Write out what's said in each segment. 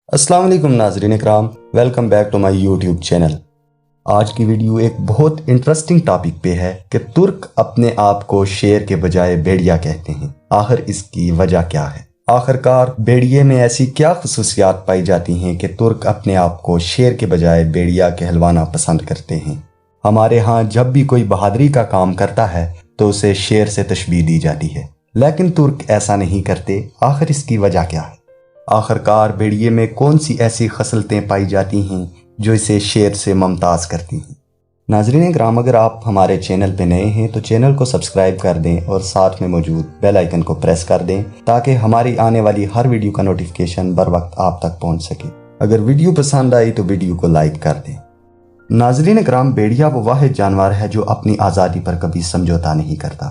अस्सलाम वालेकुम नाज़रीन इकराम, welcome back to my YouTube channel. आज की वीडियो एक बहुत इंटरेस्टिंग टॉपिक पे है कि तुर्क अपने आप को शेर के बजाय भेड़िया कहते हैं। आखिर इसकी वजह क्या है? आखिरकार भेड़िए में ऐसी क्या खसूसियात पाई जाती हैं कि तुर्क अपने आप को शेर के बजाय भेड़िया कहलवाना पसंद करते हैं? हमारे यहाँ जब भी कोई बहादुरी का काम करता है तो उसे शेर से तशबीह दी जाती है, लेकिन तुर्क ऐसा नहीं करते। आखिर इसकी वजह क्या है? आखिरकार भेड़िए में कौन सी ऐसी खसलतें पाई जाती हैं जो इसे शेर से मुमताज़ करती हैं? नाज़रीन इकराम, अगर आप हमारे चैनल पे नए हैं तो चैनल को सब्सक्राइब कर दें और साथ में मौजूद बेल आइकन को प्रेस कर दें ताकि हमारी आने वाली हर वीडियो का नोटिफिकेशन बर वक्त आप तक पहुंच सके। अगर वीडियो पसंद आई तो वीडियो को लाइक कर दें। नाज़रीन इकराम, भेड़िया वो वाहिद जानवर है जो अपनी आज़ादी पर कभी समझौता नहीं करता।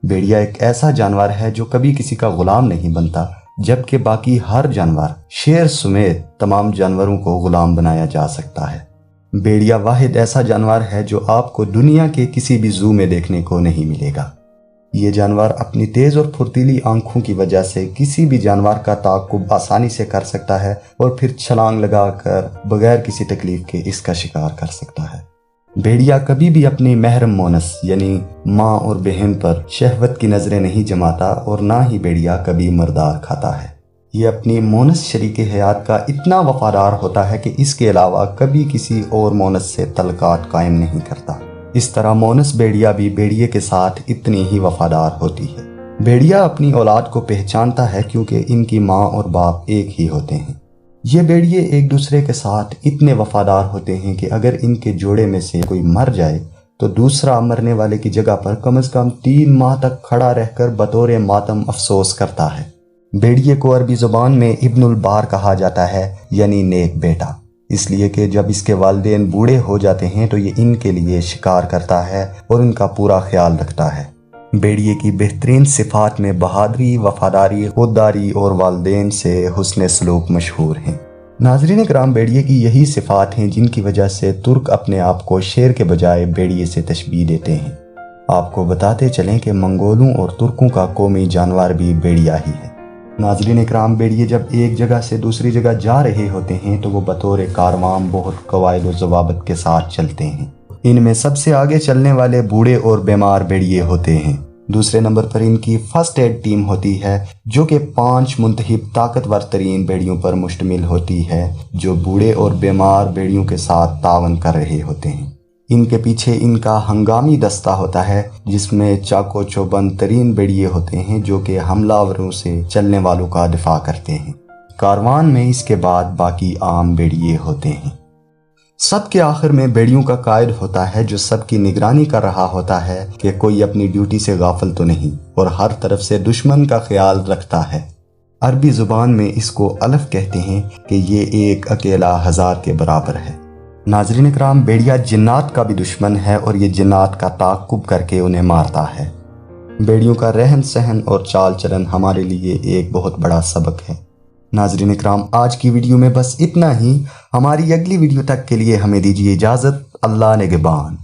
भेड़िया एक ऐसा जानवर है जो कभी किसी का गुलाम नहीं बनता, जबकि बाकी हर जानवर शेर समेत तमाम जानवरों को गुलाम बनाया जा सकता है। भेड़िया वाहिद ऐसा जानवर है जो आपको दुनिया के किसी भी जू में देखने को नहीं मिलेगा। ये जानवर अपनी तेज और फुर्तीली आंखों की वजह से किसी भी जानवर का ताक़ुब आसानी से कर सकता है और फिर छलांग लगाकर बगैर किसी तकलीफ के इसका शिकार कर सकता है। भेड़िया कभी भी अपनी महरम मोनस यानी माँ और बहन पर शहवत की नज़रें नहीं जमाता और ना ही भेड़िया कभी मर्दार खाता है। ये अपनी मोनस शरीके हयात का इतना वफादार होता है कि इसके अलावा कभी किसी और मोनस से तल्कात कायम नहीं करता। इस तरह मोनस भेड़िया भी भेड़िए के साथ इतनी ही वफादार होती है। भेड़िया अपनी औलाद को पहचानता है क्योंकि इनकी माँ और बाप एक ही होते हैं। ये भेड़िए एक दूसरे के साथ इतने वफादार होते हैं कि अगर इनके जोड़े में से कोई मर जाए तो दूसरा मरने वाले की जगह पर कम से कम 3 माह तक खड़ा रहकर बतौर मातम अफसोस करता है। भेड़िए को अरबी ज़ुबान में इब्नुल बार कहा जाता है, यानी नेक बेटा, इसलिए कि जब इसके वालिदैन बूढ़े हो जाते हैं तो ये इनके लिए शिकार करता है और इनका पूरा ख्याल रखता है। भेड़िए की बेहतरीन सिफात में बहादुरी, वफादारी, खुददारी और वालिदैन से हुस्न सलूक मशहूर हैं। नाज़रीन इकराम, भेड़िए की यही सिफात हैं जिनकी वजह से तुर्क अपने आप को शेर के बजाय भेड़िए से तशबीह देते हैं। आपको बताते चलें कि मंगोलों और तुर्कों का कौमी जानवर भी भेड़िया ही है। नाज़रीन इकराम, भेड़िए जब एक जगह से दूसरी जगह जा रहे होते हैं तो वो बतौर कारवां बहुत कवायद और ज़वाबित के साथ चलते हैं। इनमें सबसे आगे चलने वाले बूढ़े और बीमार भेड़िए होते हैं। दूसरे नंबर पर इनकी फर्स्ट एड टीम होती है जो कि 5 मुंतहिब ताकतवर तरीन भेड़ियों पर मुश्तमिल होती है जो बूढ़े और बीमार भेड़ियों के साथ तावन कर रहे होते हैं। इनके पीछे इनका हंगामी दस्ता होता है जिसमें चाको चौबंद तरीन भेड़िए होते हैं जो कि हमलावरों से चलने वालों का दिफा करते हैं। कारवान में इसके बाद बाकी आम भेड़िए होते हैं। सबके आखिर में भेड़ियों का कायद होता है जो सबकी निगरानी कर रहा होता है कि कोई अपनी ड्यूटी से गाफिल तो नहीं और हर तरफ से दुश्मन का ख्याल रखता है। अरबी ज़ुबान में इसको अलफ कहते हैं कि ये एक अकेला 1000 के बराबर है। नाज़रीन इकराम, भेड़िया जिन्नात का भी दुश्मन है और ये जिन्नात का ताक़ुब करके उन्हें मारता है। भेड़ियों का रहन सहन और चाल चलन हमारे लिए एक बहुत बड़ा सबक है। नाज़रीन इकराम, आज की वीडियो में बस इतना ही। हमारी अगली वीडियो तक के लिए हमें दीजिए इजाज़त। अल्लाह निगहबान।